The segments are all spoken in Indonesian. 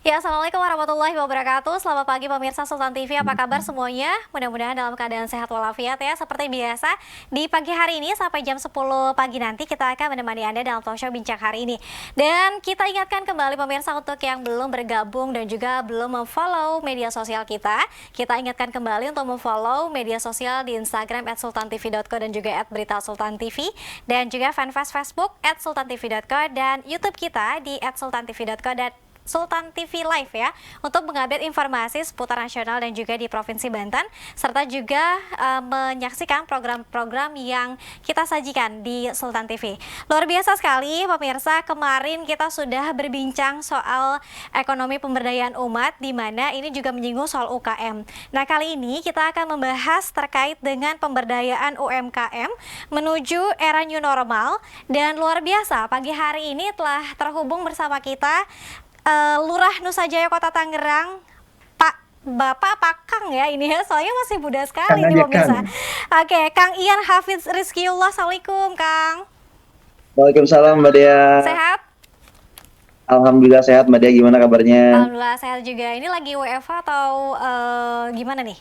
Ya, Assalamualaikum warahmatullahi wabarakatuh. Selamat pagi pemirsa Sultan TV, apa kabar semuanya? Mudah-mudahan dalam keadaan sehat walafiat ya. Seperti biasa, di pagi hari ini sampai jam 10 pagi nanti kita akan menemani Anda dalam talk show Bincang Hari ini. Dan kita ingatkan kembali pemirsa untuk yang belum bergabung dan juga belum memfollow media sosial kita ingatkan kembali untuk memfollow media sosial di Instagram @sultantv.co dan juga @beritasultantv dan juga fanpage Facebook @sultantv.co dan YouTube kita di @sultantv.co dan Sultan TV Live ya, untuk mengupdate informasi seputar nasional dan juga di Provinsi Banten, serta juga menyaksikan program-program yang kita sajikan di Sultan TV. Luar biasa sekali pemirsa, kemarin kita sudah berbincang soal ekonomi pemberdayaan umat, di mana ini juga menyinggung soal UKM. Nah, kali ini kita akan membahas terkait dengan pemberdayaan UMKM menuju era new normal, dan luar biasa pagi hari ini telah terhubung bersama kita Lurah Nusa Jaya Kota Tangerang, Bapak Kang ya ini ya, soalnya masih muda sekali Kang nih aja pemirsa. Kang. Oke, Kang Ian Hafiz Rizkiullah, Assalamualaikum Kang. Waalaikumsalam Mbak Dea. Sehat? Alhamdulillah sehat Mbak Dea, gimana kabarnya? Alhamdulillah sehat juga. Ini lagi WFH atau gimana nih?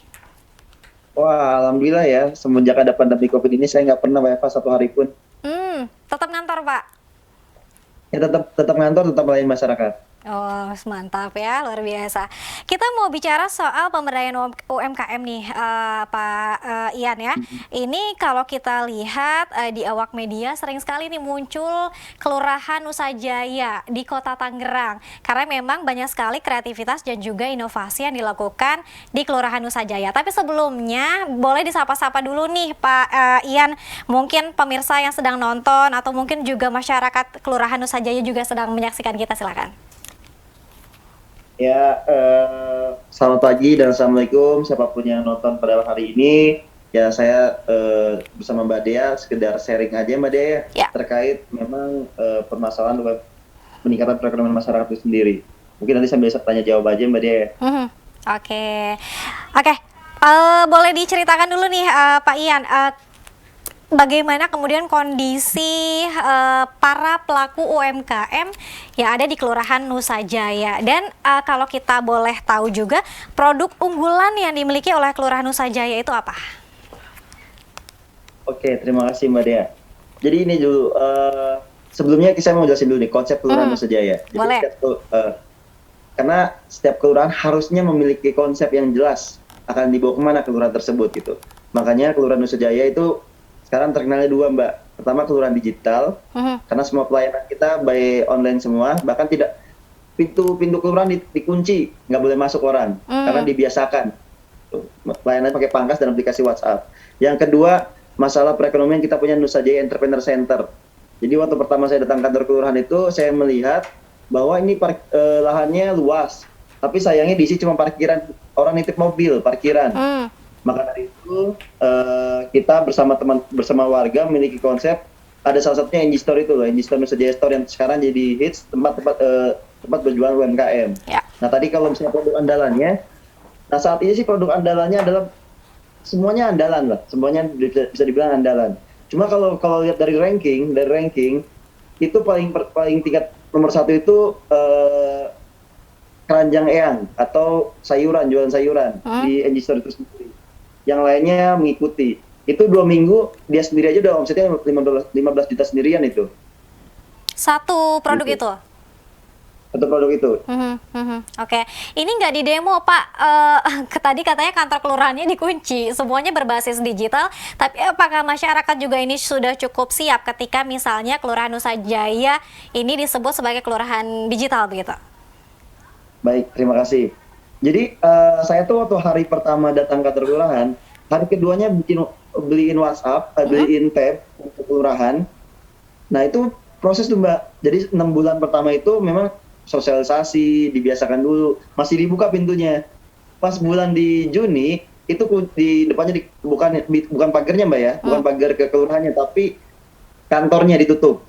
Wah, Alhamdulillah ya, semenjak ada pandemi COVID ini saya nggak pernah WFH satu hari pun. Tetap ngantor Pak? Ya tetap tetap ngantor, tetap melayani masyarakat. Oh, mantap ya, luar biasa. Kita mau bicara soal pemberdayaan UMKM nih, Pak Ian ya. Ini kalau kita lihat di awak media sering sekali nih muncul Kelurahan Nusa Jaya di Kota Tangerang. Karena memang banyak sekali kreativitas dan juga inovasi yang dilakukan di Kelurahan Nusa Jaya. Tapi sebelumnya boleh disapa-sapa dulu nih Pak Ian. Mungkin pemirsa yang sedang nonton atau mungkin juga masyarakat Kelurahan Nusa Jaya juga sedang menyaksikan kita, silakan. Ya, selamat pagi dan Assalamualaikum siapapun yang nonton pada hari ini. Ya, saya bersama Mbak Dea sekedar sharing aja Mbak Dea Ya. terkait memang permasalahan peningkatan perekonomian masyarakat itu sendiri. Mungkin nanti saya bisa tanya jawab aja Mbak Dea. Oke. Oke. Boleh diceritakan dulu nih Pak Ian, bagaimana kemudian kondisi para pelaku UMKM yang ada di Kelurahan Nusa Jaya, dan kalau kita boleh tahu juga produk unggulan yang dimiliki oleh Kelurahan Nusa Jaya itu apa? Oke, terima kasih Mbak Dea. Jadi ini dulu, sebelumnya saya mau jelasin dulu nih konsep Kelurahan Nusa Jaya. Jadi Boleh. karena setiap kelurahan harusnya memiliki konsep yang jelas akan dibawa kemana kelurahan tersebut gitu. Makanya Kelurahan Nusa Jaya itu sekarang terkenalnya dua Mbak. Pertama kelurahan digital, karena semua pelayanan kita by online semua, bahkan tidak pintu kelurahan dikunci, nggak boleh masuk orang, karena dibiasakan. Pelayanan pakai pangkas dan aplikasi WhatsApp. Yang kedua, masalah perekonomian kita punya Nusa Jaya Entrepreneur Center. Jadi waktu pertama saya datang kantor kelurahan itu, saya melihat bahwa ini lahannya luas, tapi sayangnya diisi cuma parkiran, orang nitip mobil, parkiran. Maka dari itu kita bersama warga memiliki konsep, ada salah satunya NG Store itu loh, NG Store Nusa Jaya Store yang sekarang jadi hits tempat berjualan UMKM. Ya. Nah tadi kalau misalnya produk andalannya, nah saat ini sih produk andalannya adalah semuanya andalan lah, semuanya bisa dibilang andalan. Cuma kalau lihat dari ranking itu paling tingkat nomor satu itu keranjang eyang atau sayuran, jualan sayuran di NG Store itu sendiri. Yang lainnya mengikuti. Itu 2 minggu dia sendiri aja udah omsetnya 15 juta sendirian itu. Satu produk itu? Satu produk itu. Oke. Ini nggak di demo Pak, tadi katanya kantor kelurahannya dikunci, semuanya berbasis digital, tapi apakah masyarakat juga ini sudah cukup siap ketika misalnya Kelurahan Nusa Jaya ini disebut sebagai kelurahan digital begitu? Baik, terima kasih. Jadi saya tuh waktu hari pertama datang ke kantor kelurahan, hari keduanya beliin WhatsApp, beliin tab untuk kelurahan. Nah itu proses tuh Mbak. Jadi 6 bulan pertama itu memang sosialisasi, dibiasakan dulu, masih dibuka pintunya. Pas bulan di Juni itu di depannya bukan pagarnya Mbak ya, bukan pagar ke kelurahannya, tapi kantornya ditutup.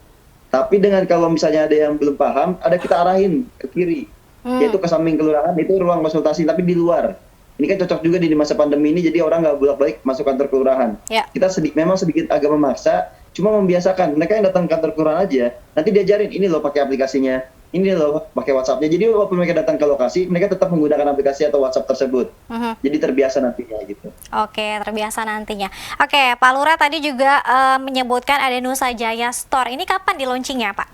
Tapi dengan kalau misalnya ada yang belum paham, ada kita arahin ke kiri. Yaitu ke samping kelurahan, itu ruang konsultasi tapi di luar. Ini kan cocok juga di masa pandemi ini, jadi orang nggak bolak-balik masuk kantor kelurahan. Ya. Kita memang sedikit agak memaksa, cuma membiasakan. Mereka yang datang ke kantor kelurahan aja, nanti diajarin, ini loh pakai aplikasinya, ini loh pakai WhatsApp-nya. Jadi waktu mereka datang ke lokasi, mereka tetap menggunakan aplikasi atau WhatsApp tersebut. Mhm. Jadi terbiasa nantinya gitu. Oke, terbiasa nantinya. Oke, Pak Lurah tadi juga menyebutkan ada Nusa Jaya Store. Ini kapan di launchingnya, Pak?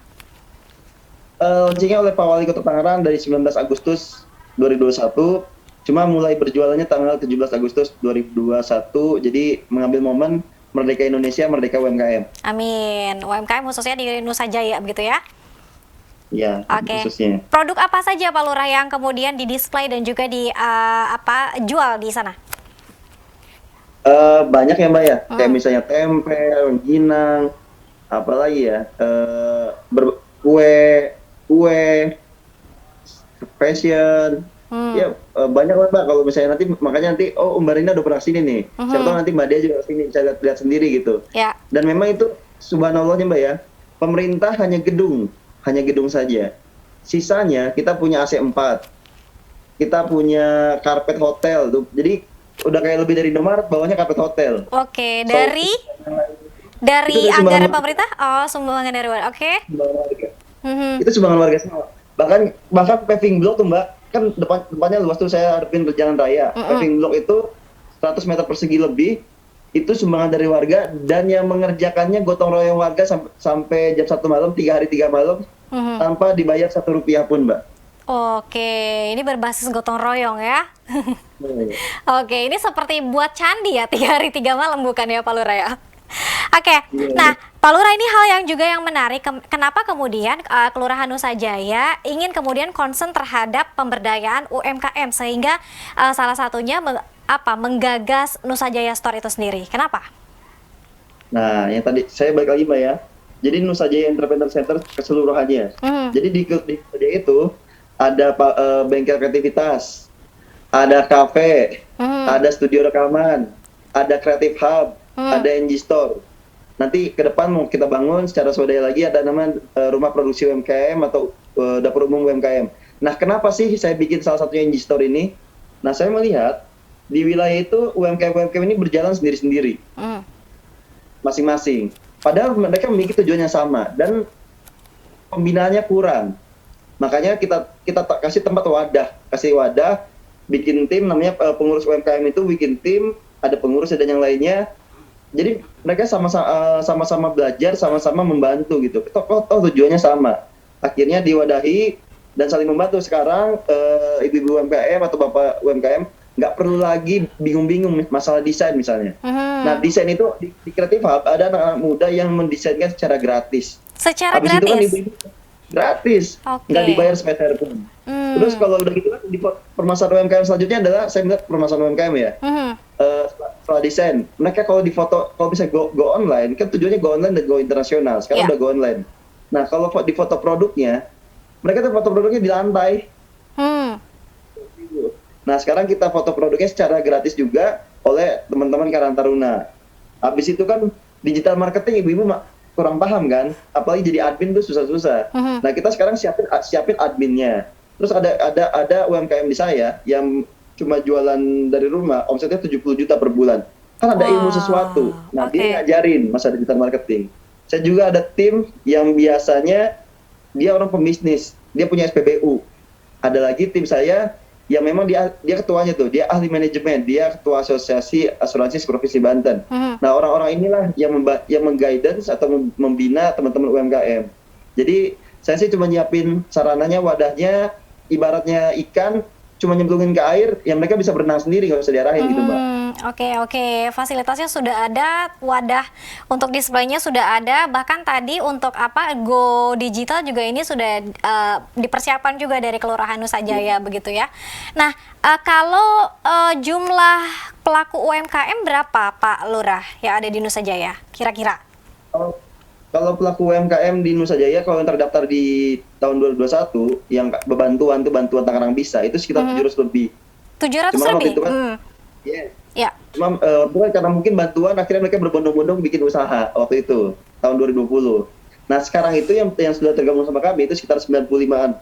Launchingnya oleh Pak Wali Kota Tangerang dari 19 Agustus 2021. Cuma mulai berjualannya tanggal 17 Agustus 2021. Jadi mengambil momen Merdeka Indonesia, Merdeka UMKM. Amin. UMKM khususnya di Nusa Jaya begitu ya? Ya, Oke. khususnya. Produk apa saja Pak Lurah yang kemudian di-display dan juga jual di sana? Banyak ya Mbak ya, kayak Hmm. misalnya tempe, rengginang, apalagi ya, kue, kue, fashion, Hmm. ya banyak lah Mbak. Kalau misalnya nanti, makanya nanti, oh Mbak Rina udah pernah sini nih, siapa tahu Mhm. nanti Mbak Dia juga sini, bisa lihat sendiri gitu. Ya. Dan memang itu subhanallahnya Mbak ya, pemerintah hanya gedung saja. Sisanya kita punya AC 4, kita punya karpet hotel tuh. Jadi udah kayak lebih dari Indomaret, bawahnya karpet hotel. Oke, So, itu dari dari anggaran sumbangan pemerintah? Oh, sumbangan dari warga. Oke. warga. Mhm. Itu sumbangan warga semua. Bahkan paving block tuh Mbak, kan depannya luas tuh, saya hadapin ke jalan raya. Mhm. Paving block itu 100 meter persegi lebih, itu sumbangan dari warga, dan yang mengerjakannya gotong royong warga sampai jam 1 malam, 3 hari 3 malam, Mhm. tanpa dibayar Rp1 pun Mbak. Oke, ini berbasis gotong royong ya. Oke, ini seperti buat candi ya, 3 hari 3 malam bukan ya Pak Lurah ya? Oke, Iya. nah Pak Lurah ini hal yang juga yang menarik, kenapa kemudian Kelurahan Nusa Jaya ingin kemudian concern terhadap pemberdayaan UMKM sehingga salah satunya menggagas Nusa Jaya Store itu sendiri. Kenapa? Nah, yang tadi saya balik lagi Mbak ya. Jadi Nusa Jaya Entrepreneur Center keseluruhannya. Mhm. Jadi di Nusa Jaya itu ada bengkel kreativitas, ada kafe, Mhm. ada studio rekaman, ada creative hub, ada NG Store. Nanti ke depan mau kita bangun secara swadaya lagi, ada nama rumah produksi UMKM atau dapur umum UMKM. Nah, kenapa sih saya bikin salah satunya NG Store ini? Nah, saya melihat di wilayah itu UMKM ini berjalan sendiri-sendiri, Mhm. masing-masing. Padahal mereka memiliki tujuan yang sama dan pembinaannya kurang. Makanya kita kasih tempat kasih wadah, bikin tim namanya pengurus UMKM itu bikin tim, ada pengurus dan yang lainnya. Jadi mereka sama-sama belajar, sama-sama membantu gitu. Toh tujuannya sama. Akhirnya diwadahi dan saling membantu. Sekarang ibu-ibu UMKM atau bapak UMKM nggak perlu lagi bingung-bingung masalah desain misalnya. Nah, Mhm. desain itu di Creative Hub ada anak-anak muda yang mendesainkan secara gratis. Secara Habis itu kan gratis. ibu-ibu gratis, nggak Oke. dibayar sepeser pun. Terus Hmm. kalau udah gitu kan di permasalahan UMKM selanjutnya adalah saya melihat permasalahan UMKM ya. Mhm. Setelah desain, mereka kalau di foto, kalau bisa go online, kan tujuannya go online dan go internasional. Sekarang Ya. udah go online. Nah, kalau di foto produknya, mereka tuh foto produknya di lantai. Hmm. Nah, sekarang kita foto produknya secara gratis juga oleh teman-teman Karang Taruna. Habis itu kan digital marketing ibu-ibu kurang paham kan, apalagi jadi admin tuh susah-susah. Mhm. Nah, kita sekarang siapin adminnya. Terus ada UMKM di saya yang cuma jualan dari rumah, omsetnya 70 juta per bulan. Kan ada ilmu Wah, sesuatu. Nah, oke. dia ngajarin masa digital marketing. Saya juga ada tim yang biasanya dia orang pembisnis, dia punya SPBU. Ada lagi tim saya yang memang dia ketuanya tuh, dia ahli manajemen, dia ketua asosiasi asuransi provinsi Banten. Mhm. Nah, orang-orang inilah yang mengguidance atau membina teman-teman UMKM. Jadi saya sih cuma nyiapin sarananya, wadahnya, ibaratnya ikan, cuma nyemplungin ke air, yang mereka bisa berenang sendiri, nggak usah diarahin gitu Mbak. Oke. Fasilitasnya sudah ada, wadah untuk displaynya sudah ada, bahkan tadi untuk Go Digital juga ini sudah dipersiapkan juga dari Kelurahan Nusa Jaya begitu ya. Nah, kalau jumlah pelaku UMKM berapa Pak Lurah yang ada di Nusa Jaya kira-kira? Kalau pelaku UMKM di Nusa Jaya, kalau yang terdaftar di tahun 2021, yang bantuan Tangerang Bisa, itu sekitar 700 lebih. 700 Cuma kan waktu lebih? itu kan, Hmm. Ya. cuma bukan karena mungkin bantuan, akhirnya mereka berbondong-bondong bikin usaha waktu itu, tahun 2020. Nah, sekarang itu yang sudah tergabung sama kami itu sekitar 95-an.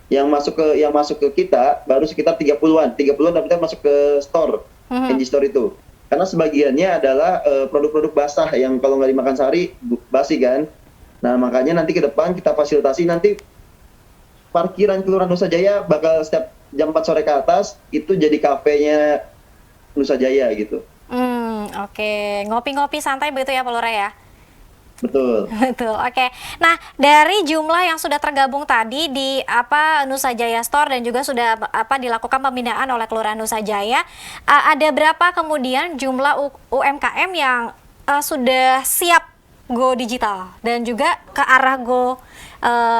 Yang masuk ke kita baru sekitar 30-an. 30-an tapi kita masuk ke store, NG Store itu. Karena sebagiannya adalah produk-produk basah yang kalau nggak dimakan sehari basi kan. Nah, makanya nanti ke depan kita fasilitasi nanti parkiran Kelurahan Nusa Jaya bakal setiap jam 4 sore ke atas itu jadi kafenya Nusa Jaya gitu. Oke. Ngopi-ngopi santai begitu ya Pak Lurah ya? Betul. Betul, oke. Nah, dari jumlah yang sudah tergabung tadi di Nusa Jaya Store dan juga sudah dilakukan pembinaan oleh Kelurahan Nusa Jaya, ada berapa kemudian jumlah UMKM yang sudah siap go digital dan juga ke arah go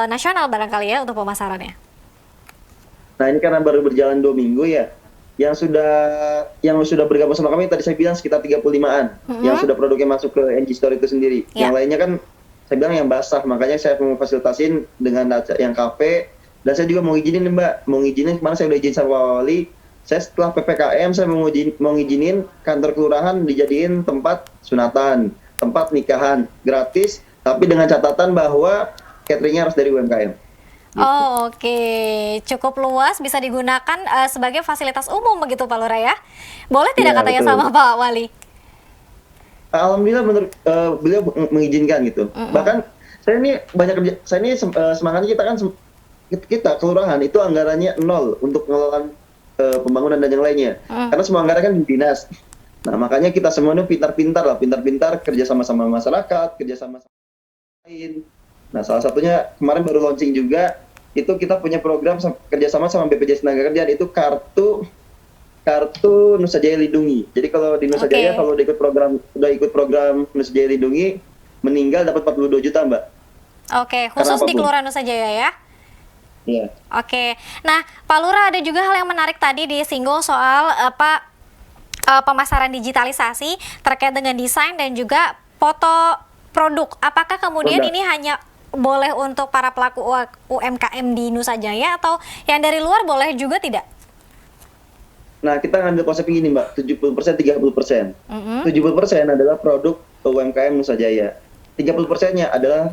nasional barangkali ya untuk pemasarannya? Nah, ini karena baru berjalan 2 minggu ya. Yang sudah bergabung sama kami tadi saya bilang sekitar 35-an yang sudah produknya masuk ke NG Store itu sendiri. Yang lainnya kan saya bilang yang basah, makanya saya mau fasilitasin dengan yang kafe. Dan saya juga mau izinin Mbak, kemarin saya udah izin sama Pak Wali. Saya setelah PPKM saya mau ngizinin kantor kelurahan dijadiin tempat sunatan, tempat nikahan gratis, tapi dengan catatan bahwa cateringnya harus dari UMKM. Oh, oke. Cukup luas, bisa digunakan sebagai fasilitas umum begitu Pak Lurah ya? Boleh tidak Ya, katanya betul. sama Pak Wali? Alhamdulillah beliau mengizinkan gitu. Bahkan saya ini semangatnya kita kelurahan itu anggarannya 0 untuk pengelolaan pembangunan dan yang lainnya. Karena semua anggaran kan di dinas. Nah, makanya kita semua ini pintar-pintar kerja sama-sama masyarakat, kerja sama lain. Nah, salah satunya kemarin baru launching juga, itu kita punya program kerjasama sama BPJS Tenaga Kerjaan, itu kartu Nusa Jaya Lindungi. Jadi kalau di Nusa Jaya kalau udah ikut program Nusa Jaya Lindungi, meninggal dapat 42 juta, Mbak. Oke, khusus di Kelurahan Nusa Jaya ya? Iya. Oke. Nah, Pak Lurah ada juga hal yang menarik tadi disinggung soal pemasaran digitalisasi terkait dengan desain dan juga foto produk. Apakah kemudian ini hanya boleh untuk para pelaku UMKM di Nusa Jaya atau yang dari luar boleh juga tidak? Nah, kita ngambil konsep ini, Mbak, 70%, 30%. 70% adalah produk UMKM Nusa Jaya. 30%-nya adalah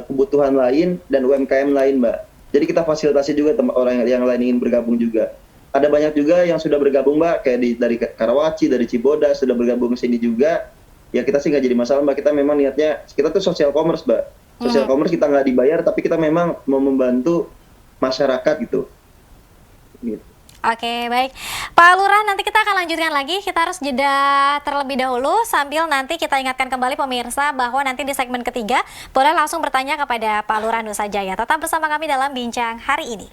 kebutuhan lain dan UMKM lain, Mbak. Jadi kita fasilitasi juga orang yang lain ingin bergabung juga. Ada banyak juga yang sudah bergabung, Mbak, kayak dari Karawaci, dari Cibodas, sudah bergabung ke sini juga. Ya kita sih nggak jadi masalah, Mbak. Kita memang niatnya, kita tuh social commerce, Mbak. Social commerce kita nggak dibayar, tapi kita memang mau membantu masyarakat gitu. Oke, baik. Pak Lurah, nanti kita akan lanjutkan lagi. Kita harus jeda terlebih dahulu sambil nanti kita ingatkan kembali pemirsa bahwa nanti di segmen ketiga boleh langsung bertanya kepada Pak Lurah Nusa Jaya. Tetap bersama kami dalam Bincang hari ini.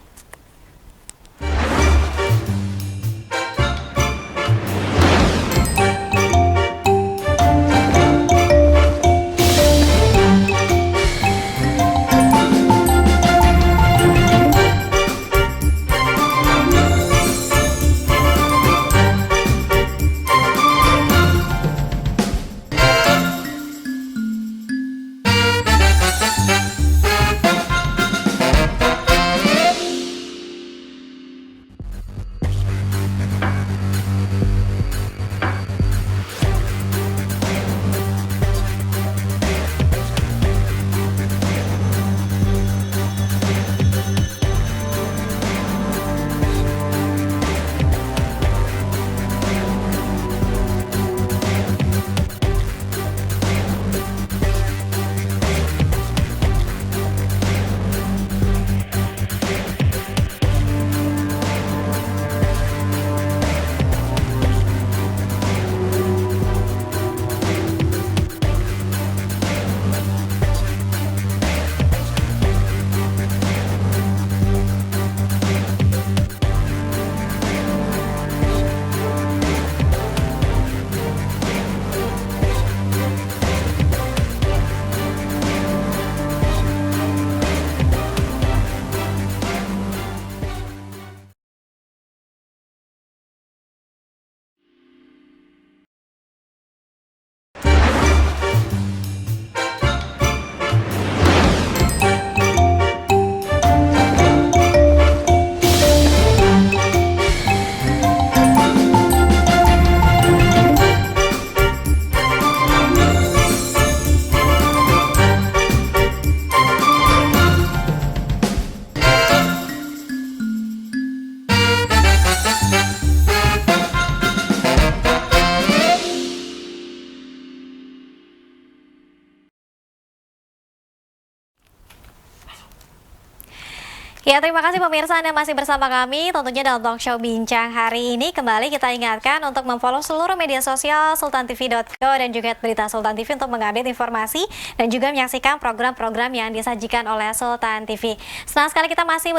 Ya, terima kasih pemirsa Anda masih bersama kami tentunya dalam talk show Bincang hari ini. Kembali kita ingatkan untuk memfollow seluruh media sosial sultantv.co dan juga Berita Sultan TV untuk mengupdate informasi dan juga menyaksikan program-program yang disajikan oleh Sultan TV. Senang sekali kita masih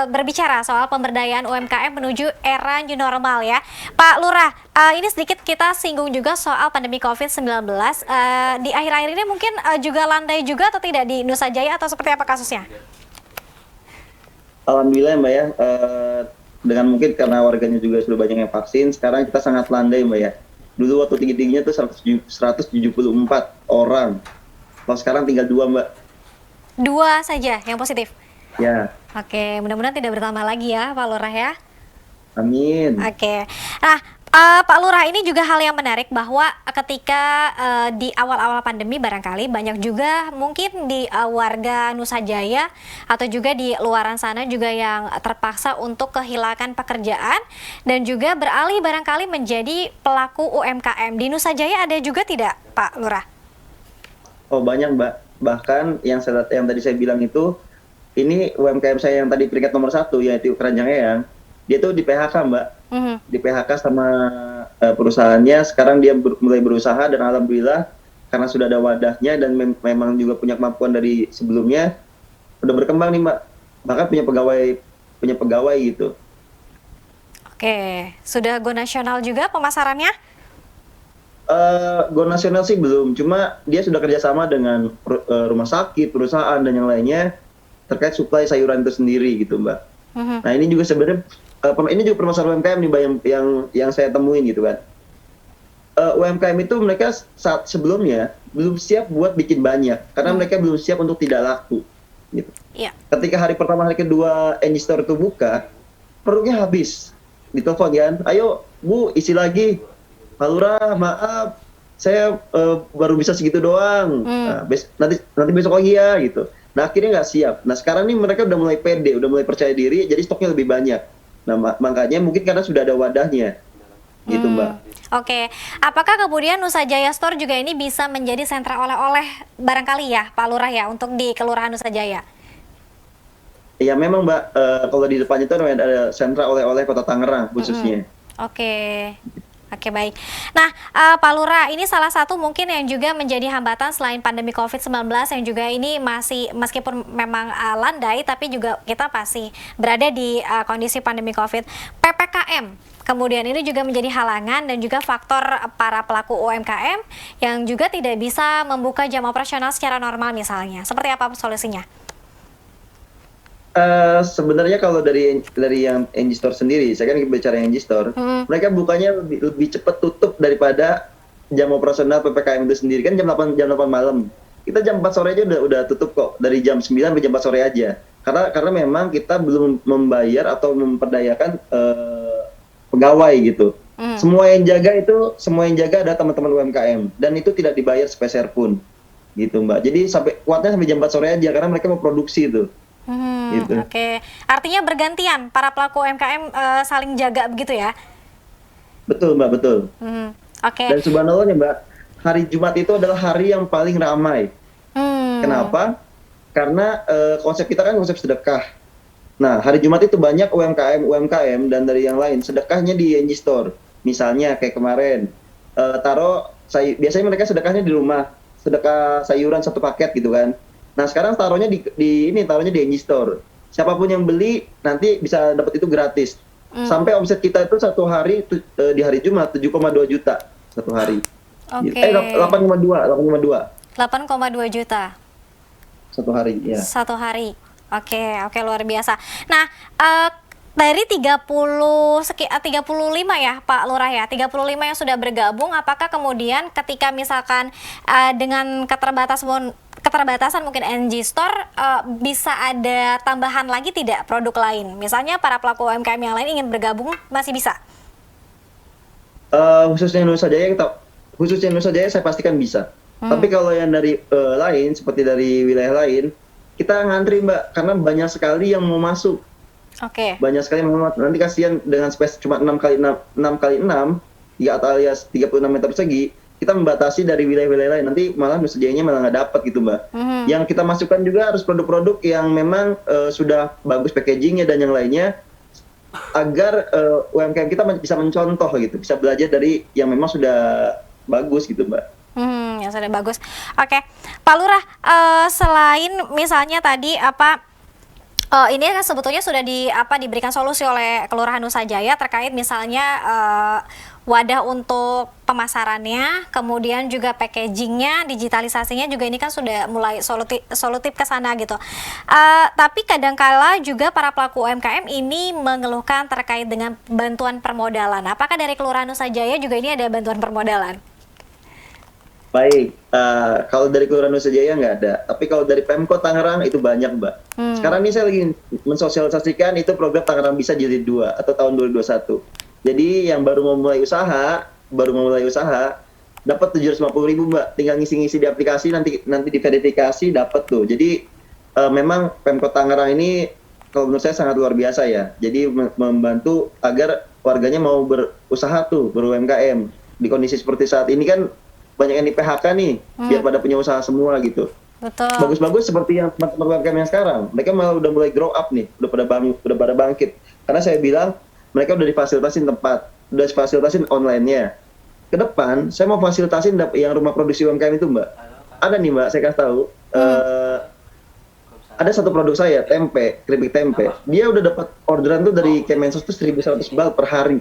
berbicara soal pemberdayaan UMKM menuju era new normal ya. Pak Lurah, ini sedikit kita singgung juga soal pandemi COVID-19. Di akhir-akhir ini mungkin juga landai juga atau tidak di Nusa Jaya atau seperti apa kasusnya? Alhamdulillah Mbak ya, dengan mungkin karena warganya juga sudah banyak yang vaksin, sekarang kita sangat landai Mbak ya. Dulu waktu tinggi-tingginya tuh 174 orang, kalau sekarang tinggal 2 Mbak. 2 saja yang positif? Ya. Oke, mudah-mudahan tidak bertambah lagi ya Pak Lurah ya. Amin. Oke, nah Pak Lurah, ini juga hal yang menarik bahwa ketika di awal-awal pandemi barangkali banyak juga mungkin di warga Nusa Jaya atau juga di luaran sana juga yang terpaksa untuk kehilangan pekerjaan dan juga beralih barangkali menjadi pelaku UMKM. Di Nusa Jaya ada juga tidak Pak Lurah? Oh banyak Mbak, bahkan yang tadi saya bilang itu, ini UMKM saya yang tadi peringkat nomor 1 yaitu Keranjang Eyang, dia tuh di PHK Mbak. Di PHK sama perusahaannya, sekarang dia mulai berusaha dan alhamdulillah karena sudah ada wadahnya dan memang juga punya kemampuan dari sebelumnya, udah berkembang nih Mbak, bahkan punya pegawai gitu. Oke, sudah go nasional juga pemasarannya? Go nasional sih belum, cuma dia sudah kerjasama dengan rumah sakit, perusahaan dan yang lainnya terkait suplai sayuran itu sendiri gitu Mbak. Nah ini juga sebenarnya ini juga permasalahan UMKM nih Mbak yang saya temuin gitu kan. UMKM itu mereka saat sebelumnya belum siap buat bikin banyak karena mereka belum siap untuk tidak laku gitu. Iya. Ketika hari pertama hari kedua NG Store itu buka, perutnya habis. Ditelepon kan, ayo Bu isi lagi. Pak Lurah, maaf saya baru bisa segitu doang. Nah, nanti besok lagi ya gitu. Nah akhirnya nggak siap. Nah sekarang nih mereka udah mulai pede, udah mulai percaya diri, jadi stoknya lebih banyak. Nah makanya mungkin karena sudah ada wadahnya, gitu Mbak. Oke, apakah kemudian Nusa Jaya Store juga ini bisa menjadi sentra oleh-oleh barangkali ya Pak Lurah ya untuk di Kelurahan Nusa Jaya? Ya memang Mbak, kalau di depannya itu ada sentra oleh-oleh Kota Tangerang khususnya. Oke. Oke, baik. Nah, Pak Lurah, ini salah satu mungkin yang juga menjadi hambatan selain pandemi COVID-19 yang juga ini masih meskipun memang landai, tapi juga kita pasti berada di kondisi pandemi COVID. PPKM, kemudian ini juga menjadi halangan dan juga faktor para pelaku UMKM yang juga tidak bisa membuka jam operasional secara normal misalnya. Seperti apa solusinya? Sebenarnya kalau dari yang NG Store sendiri, saya kan bicara NG Store, mereka bukanya lebih cepat tutup daripada jam operasional PPKM itu sendiri. Kan jam 8 malam. Kita jam 4 sore aja udah tutup kok, dari jam 9 sampai jam 4 sore aja. Karena memang kita belum membayar atau memperdayakan pegawai gitu. Semua yang jaga adalah teman-teman UMKM dan itu tidak dibayar sepeser pun. Gitu Mbak. Jadi kuatnya sampai jam 4 sore aja karena mereka mau produksi itu. Gitu. Oke, artinya bergantian para pelaku UMKM saling jaga begitu ya? Betul Mbak, betul. Oke. Dan subhanallah Mbak, hari Jumat itu adalah hari yang paling ramai. Kenapa? Karena konsep kita kan konsep sedekah. Nah, hari Jumat itu banyak UMKM dan dari yang lain sedekahnya di NG Store. Misalnya kayak kemarin, biasanya mereka sedekahnya di rumah, sedekah sayuran 1 paket gitu kan. Nah sekarang taruhnya di NG Store. Siapapun yang beli nanti bisa dapat itu gratis. Sampai omset kita itu satu hari di hari Jumat 7,2 juta satu hari. Oke. 8,2 juta. Satu hari ya. Satu hari. Oke, luar biasa. Nah, dari 35 ya Pak Lurah ya, 35 yang sudah bergabung, apakah kemudian ketika misalkan dengan keterbatasan mungkin NG Store bisa ada tambahan lagi tidak produk lain? Misalnya para pelaku UMKM yang lain ingin bergabung masih bisa? Khususnya Nusa Jaya saya pastikan bisa. Tapi kalau yang dari lain seperti dari wilayah lain, kita ngantri Mbak karena banyak sekali yang mau masuk. Oke. Banyak sekali yang mau masuk. Nanti kasihan dengan space cuma 6 kali 6 ya alias 36 meter persegi. kita membatasi dari wilayah-wilayah lain, nanti malah Nusa Jayanya malah nggak dapat gitu Mbak. Yang kita masukkan juga harus produk-produk yang memang sudah bagus packagingnya dan yang lainnya, agar UMKM kita bisa mencontoh gitu, bisa belajar dari yang memang sudah bagus gitu Mbak. Yang sudah bagus. Oke, Pak Lurah, selain misalnya tadi ini kan sebetulnya sudah diberikan solusi oleh Kelurahan Nusa Jaya terkait misalnya wadah untuk pemasarannya, kemudian juga packagingnya, digitalisasinya juga ini kan sudah mulai solutif ke sana gitu. Tapi kadangkala juga para pelaku UMKM ini mengeluhkan terkait dengan bantuan permodalan. Apakah dari Kelurahan Nusa Jaya juga ini ada bantuan permodalan? Baik, kalau dari Kelurahan Nusa Jaya nggak ada, tapi kalau dari Pemkot Tangerang itu banyak Mbak. Sekarang ini saya lagi mensosialisasikan itu program Tangerang Bisa Jilid 2 atau tahun 2021. Jadi yang baru memulai usaha dapat 750.000 Mbak, tinggal ngisi-ngisi di aplikasi, nanti diverifikasi dapat tuh. Jadi memang Pemkot Tangerang ini kalau menurut saya sangat luar biasa ya. Jadi membantu agar warganya mau berusaha tuh, ber-UMKM. Di kondisi seperti saat ini kan banyak yang di PHK nih, biar pada punya usaha semua gitu. Betul. Bagus-bagus seperti yang teman-teman UMKM yang sekarang, mereka malah udah mulai grow up nih, udah pada bangkit. Karena saya bilang mereka udah difasilitasin tempat, udah difasilitasin online-nya. Ke depan saya mau fasilitasin yang rumah produksi UMKM itu Mbak. Ada nih Mbak, saya kasih tahu. Ada satu produk saya, tempe, keripik tempe. Dia udah dapat orderan tuh dari Kemensos tuh 1.100 bal per hari.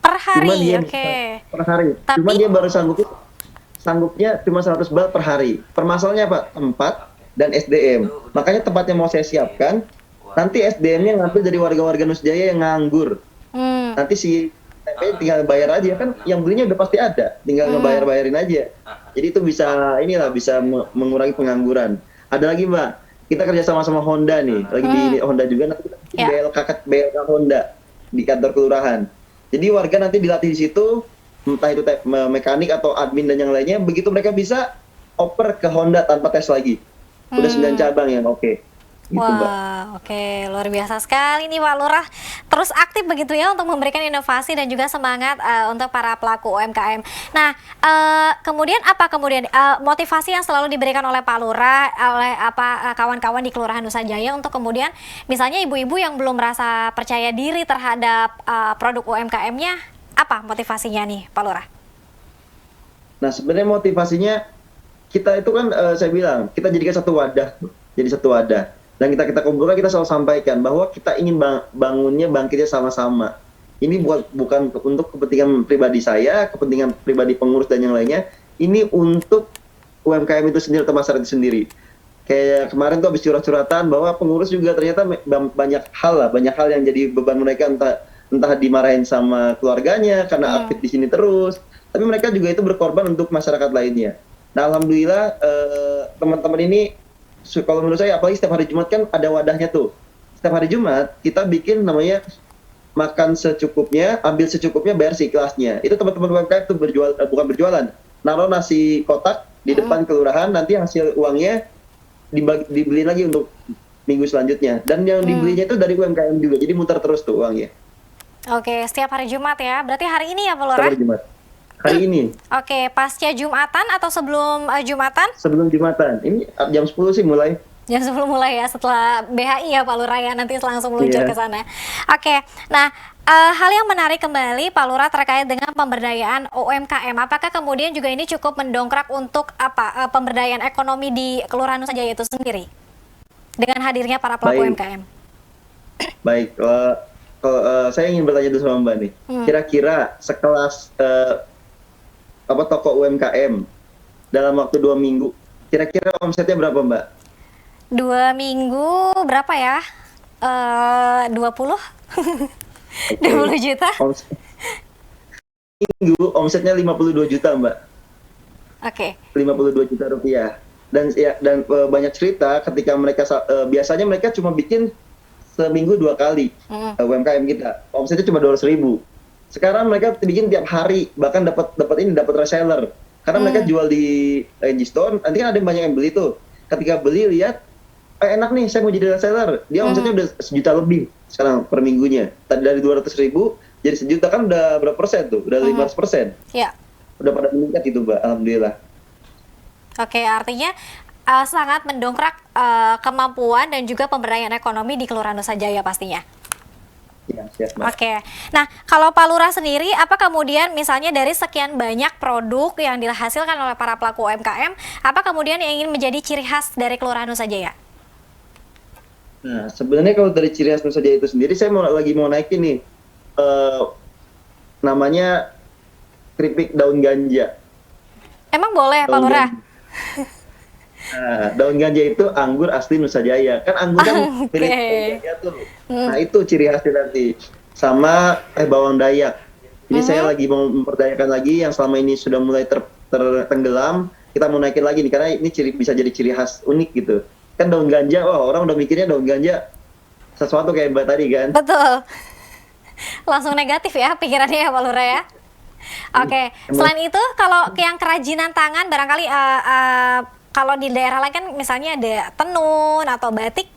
Per hari, oke. Per hari. Tapi... Cuma dia baru sanggupnya cuma 100 bal per hari. Permasalahannya apa? Tempat dan SDM. Makanya tempatnya mau saya siapkan, nanti SDM-nya ngambil dari warga-warga Nusa Jaya yang nganggur. Nanti si tempe tinggal bayar aja, kan yang belinya udah pasti ada, tinggal ngebayar-bayarin aja. Jadi itu bisa bisa mengurangi pengangguran. Ada lagi Mbak, kita kerja sama Honda nih, lagi di Honda juga, nanti kita bikin BLK Honda di kantor kelurahan. Jadi warga nanti dilatih di situ, entah itu mekanik atau admin dan yang lainnya, begitu mereka bisa oper ke Honda tanpa tes lagi. Udah 9 cabang yang oke. Gitu, wah, oke, luar biasa sekali nih Pak Lurah. Terus aktif begitu ya untuk memberikan inovasi dan juga semangat untuk para pelaku UMKM. Nah, kemudian motivasi yang selalu diberikan oleh Pak Lurah, oleh kawan-kawan di Kelurahan Nusa Jaya untuk kemudian misalnya ibu-ibu yang belum merasa percaya diri terhadap produk UMKM-nya, apa motivasinya nih Pak Lurah? Nah, sebenarnya motivasinya kita itu kan saya bilang kita jadikan satu wadah, jadi satu wadah. Dan kita kumpulkan, kita selalu sampaikan bahwa kita ingin bangkitnya sama-sama. Ini bukan untuk kepentingan pribadi saya, kepentingan pribadi pengurus dan yang lainnya. Ini untuk UMKM itu sendiri atau masyarakat itu sendiri. Kayak kemarin tuh habis curhat-curhatan bahwa pengurus juga ternyata banyak hal yang jadi beban mereka, entah dimarahin sama keluarganya karena aktif di sini terus. Tapi mereka juga itu berkorban untuk masyarakat lainnya. Nah, alhamdulillah teman-teman ini, kalau menurut saya, apalagi setiap hari Jumat kan ada wadahnya tuh. Setiap hari Jumat kita bikin namanya makan secukupnya, ambil secukupnya, bayar seikhlasnya. Itu teman-teman UMKM tuh bukan berjualan, naruh nasi kotak di depan kelurahan, nanti hasil uangnya dibeli lagi untuk minggu selanjutnya. Dan yang dibelinya itu dari UMKM juga, jadi muter terus tuh uangnya. Oke, setiap hari Jumat ya. Berarti hari ini ya Pak Lurah? Setiap hari Jumat. Hari ini. Oke, pasca Jumatan atau sebelum Jumatan? Sebelum Jumatan. Ini jam 10 sih mulai. Jam 10 mulai ya, setelah BHI ya Pak Lurah ya, nanti langsung meluncur ke sana. Oke, nah hal yang menarik kembali Pak Lurah terkait dengan pemberdayaan UMKM. Apakah kemudian juga ini cukup mendongkrak untuk pemberdayaan ekonomi di Kelurahan Nusa Jaya itu sendiri? Dengan hadirnya para pelaku UMKM. Baik, saya ingin bertanya dulu sama Mbak nih. Kira-kira sekelas toko UMKM dalam waktu 2 minggu, kira-kira omsetnya berapa Mbak? 2 minggu berapa ya? 20? 20 juta? Minggu omsetnya 52 juta Mbak. Oke. 52 juta rupiah. Dan banyak cerita ketika mereka biasanya mereka cuma bikin seminggu 2 kali UMKM kita. Omsetnya cuma 200.000. Sekarang mereka bikin tiap hari, bahkan dapat reseller. Karena mereka jual di G-Store, nanti kan ada banyak yang beli tuh. Ketika beli lihat, enak nih, saya mau jadi reseller. Dia omsetnya udah 1 juta lebih sekarang per minggunya. Tadi dari 200.000 jadi 1 juta, kan udah berapa persen tuh? Udah 500%. Iya. udah pada meningkat itu Mbak, alhamdulillah. Oke, artinya sangat mendongkrak kemampuan dan juga pemberdayaan ekonomi di Kelurahan Nusa Jaya pastinya. Ya, siap Mbak. Oke, nah kalau Pak Lurah sendiri, apa kemudian misalnya dari sekian banyak produk yang dihasilkan oleh para pelaku UMKM, apa kemudian yang ingin menjadi ciri khas dari Kelurahan Nusa Jaya? Nah, sebenarnya kalau dari ciri khas Nusa Jaya itu sendiri, saya lagi mau naikin nih, eh, namanya keripik daun ganja. Emang boleh Pak Daun Lurah? ganja. Nah, daun ganja itu anggur asli Nusa Jaya. Kan anggur kan mirip daun ganja tuh. Nah, itu ciri khasnya nanti. Sama bawang dayak. Jadi saya lagi mau memperdayakan lagi yang selama ini sudah mulai tertenggelam, kita mau naikin lagi nih karena ini bisa jadi ciri khas unik gitu. Kan daun ganja, wah orang udah mikirnya daun ganja sesuatu kayak Mbak tadi kan. Betul. Langsung negatif ya pikirannya ya Pak Lurah ya. Oke, selain itu kalau yang kerajinan tangan barangkali kalau di daerah lain kan misalnya ada tenun atau batik.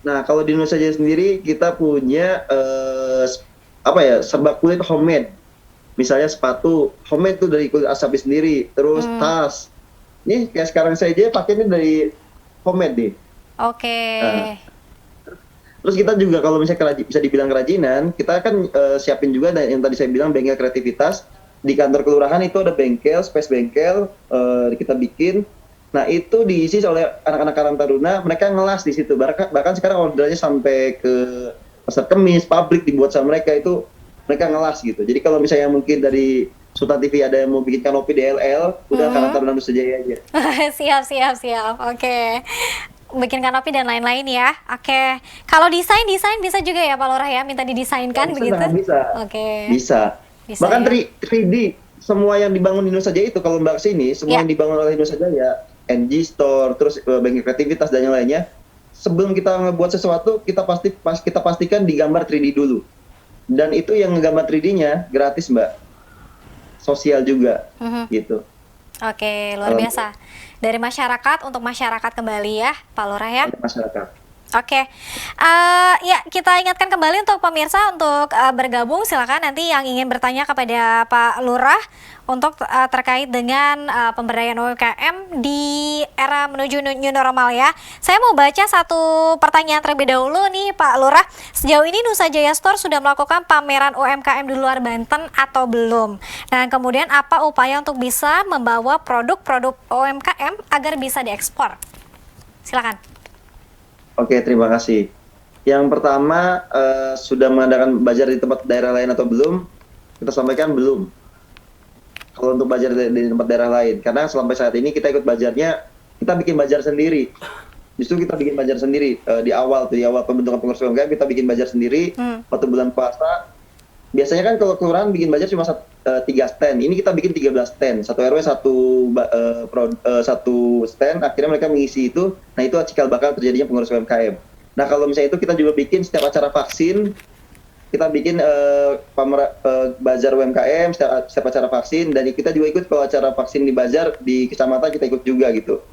Nah, kalau di Nusa Jaya sendiri kita punya serbak kulit homemade. Misalnya sepatu homemade tuh dari kulit asapi sendiri, terus tas. Nih kayak sekarang saya aja pakainya dari homemade nih. Oke. Nah, terus kita juga kalau misalnya bisa dibilang kerajinan, kita kan siapin juga yang tadi saya bilang bengkel kreativitas. Di kantor kelurahan itu ada bengkel, space bengkel, kita bikin. Nah, itu diisi oleh anak-anak Karang Taruna, mereka ngelas di situ. Bahkan sekarang ordernya sampai ke pasar kemis, pabrik dibuat sama mereka, itu mereka ngelas gitu. Jadi kalau misalnya mungkin dari Sultan TV ada yang mau bikin kanopi DLL, udah Karang Taruna Nusa Jaya aja. Siap. Oke. Bikin kanopi dan lain-lain ya. Oke. Kalau desain bisa juga ya Pak Lurah ya, minta didesainkan begitu? Bisa. Oke. Bisa. Bahkan ya? 3D, semua yang dibangun di Nusa Jaya itu kalau Mbak sini, semua yang dibangun oleh Nusa Jaya, NG Store, terus bengkel kreativitas dan yang lainnya, sebelum kita ngebuat sesuatu, kita pastikan digambar 3D dulu. Dan itu yang ngegambar 3D-nya gratis Mbak. Sosial juga, gitu. Oke, luar biasa. Dari masyarakat untuk masyarakat kembali ya, Pak Lurah ya. Masyarakat. Oke, ya kita ingatkan kembali untuk pemirsa untuk bergabung, silakan nanti yang ingin bertanya kepada Pak Lurah untuk terkait dengan pemberdayaan UMKM di era menuju new normal ya. Saya mau baca satu pertanyaan terlebih dahulu nih Pak Lurah. Sejauh ini Nusa Jaya Store sudah melakukan pameran UMKM di luar Banten atau belum? Dan kemudian apa upaya untuk bisa membawa produk-produk UMKM agar bisa diekspor? Silakan. Oke, terima kasih. Yang pertama, sudah mengadakan bazar di tempat daerah lain atau belum? Kita sampaikan belum. Kalau untuk bazar di tempat daerah lain. Karena sampai saat ini kita ikut bazarnya, kita bikin bazar sendiri. Justru kita bikin bazar sendiri. Di awal pembentukan pengurus UMKM, kita bikin bazar sendiri. Waktu bulan puasa. Biasanya kan kalau kelurahan bikin bazar cuma 3 stand. Ini kita bikin 13 stand. Satu RW, satu stand. Akhirnya mereka mengisi itu. Nah, itu cikal bakal terjadinya pengurus UMKM. Nah, kalau misalnya itu kita juga bikin setiap acara vaksin. Kita bikin bazar UMKM, setiap acara vaksin. Dan kita juga ikut kalau acara vaksin di bazar di kecamatan kita ikut juga gitu.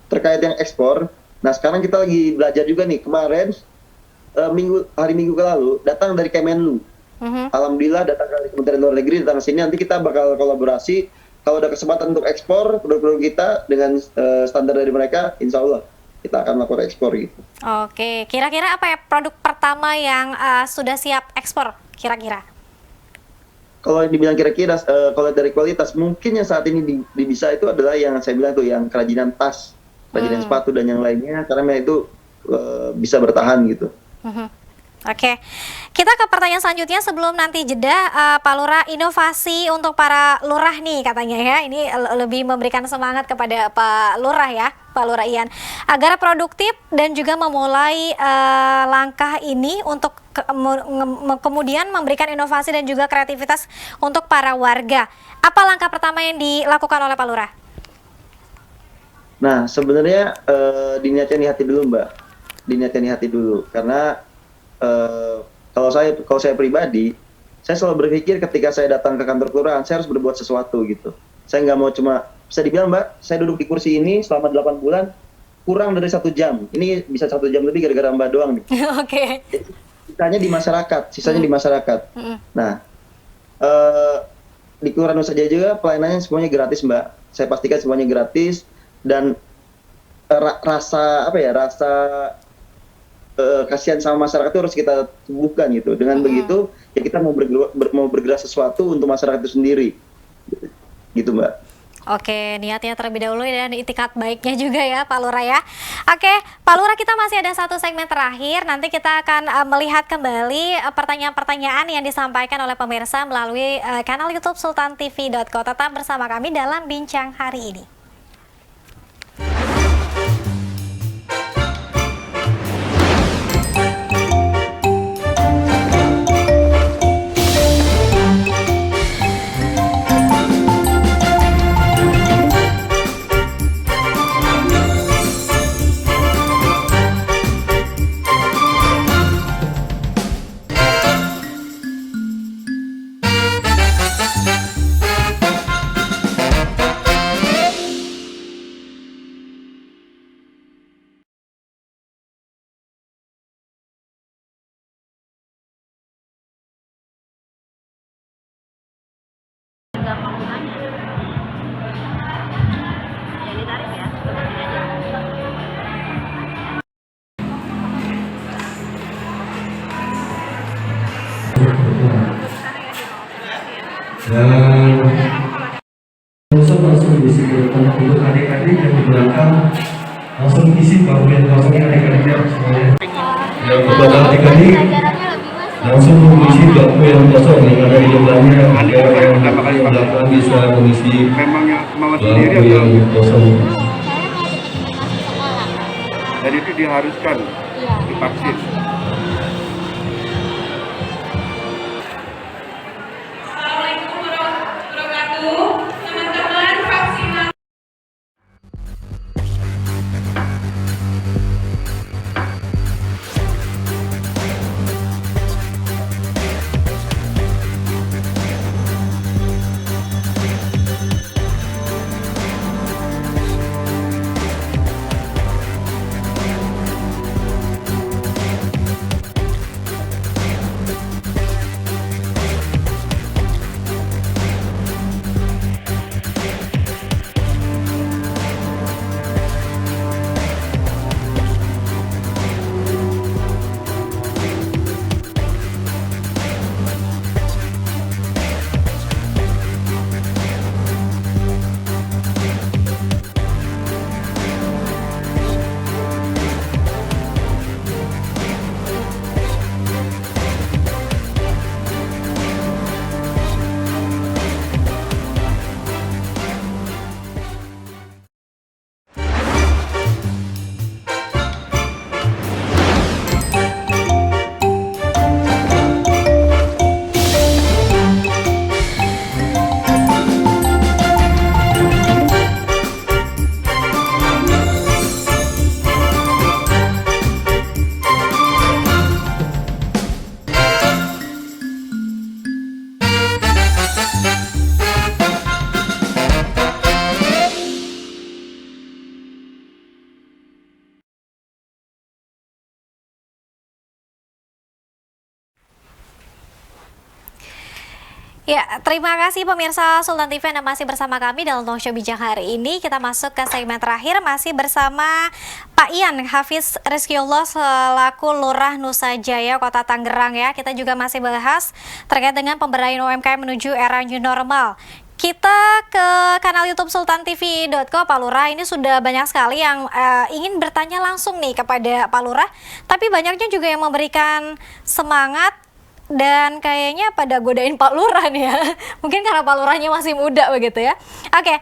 Terkait yang ekspor. Nah, sekarang kita lagi belajar juga nih. Kemarin, hari Minggu lalu, datang dari Kemenlu. Alhamdulillah datang dari Kementerian Luar Negeri datang ke sini, nanti kita bakal kolaborasi. Kalau ada kesempatan untuk ekspor produk-produk kita dengan standar dari mereka, insya Allah kita akan melakukan ekspor gitu. Oke, kira-kira apa ya produk pertama yang sudah siap ekspor kira-kira? Kalau dibilang kira-kira kalau dari kualitas, mungkin yang saat ini bisa itu adalah yang saya bilang tuh yang kerajinan tas, kerajinan sepatu dan yang lainnya, karena itu bisa bertahan gitu. Oke, kita ke pertanyaan selanjutnya sebelum nanti jeda, Pak Lurah, inovasi untuk para lurah nih katanya ya, ini lebih memberikan semangat kepada Pak Lurah ya, Pak Lurah Ian, agar produktif dan juga memulai langkah ini untuk kemudian memberikan inovasi dan juga kreativitas untuk para warga. Apa langkah pertama yang dilakukan oleh Pak Lurah? Nah, sebenarnya diniatkan di hati dulu Mbak, diniatkan di hati dulu, karena kalau saya pribadi, saya selalu berpikir ketika saya datang ke kantor kelurahan, saya harus berbuat sesuatu gitu. Saya nggak mau cuma, bisa dibilang Mbak, saya duduk di kursi ini selama 8 bulan, kurang dari 1 jam. Ini bisa 1 jam lebih gara-gara Mbak doang nih. Oke. Sisanya di masyarakat, Nah, di Kelurahan Nusa Jaya juga pelayanannya semuanya gratis, Mbak. Saya pastikan semuanya gratis dan rasa apa ya, rasa kasihan sama masyarakat itu harus kita tumbuhkan gitu. Dengan begitu ya kita mau bergerak sesuatu untuk masyarakat itu sendiri. Gitu, Mbak. Oke, niatnya terlebih dahulu dan itikat baiknya juga ya Pak Lurah ya. Oke, Pak Lurah, kita masih ada satu segmen terakhir. Nanti kita akan melihat kembali pertanyaan-pertanyaan yang disampaikan oleh pemirsa melalui kanal YouTube sultantv.co. Tetap bersama kami dalam Bincang Hari ini. Dan langsung diisi untuk adik-adik yang di belakang, langsung isi bagian kosongnya adik-adiknya semuanya. Yang kepada adik-adik langsung mengisi bangku yang kosong yang ada di sebelahnya, agar yang di belakang bisa mengisi bangku yang kosong. Dan itu diharuskan divaksin. Ya, terima kasih pemirsa Sultan TV Anda masih bersama kami dalam Talk Show Bijak hari ini. Kita masuk ke segmen terakhir, masih bersama Pak Ian Hafiz Rizkyullah selaku Lurah Nusa Jaya Kota Tangerang ya. Kita juga masih bahas terkait dengan pemberdayaan UMKM menuju era new normal. Kita ke kanal YouTube sultantv.co, Pak Lurah. Ini sudah banyak sekali yang ingin bertanya langsung nih kepada Pak Lurah, tapi banyaknya juga yang memberikan semangat dan kayaknya pada godain Pak Lurah nih ya. Mungkin karena Pak Lurahnya masih muda begitu ya. Oke,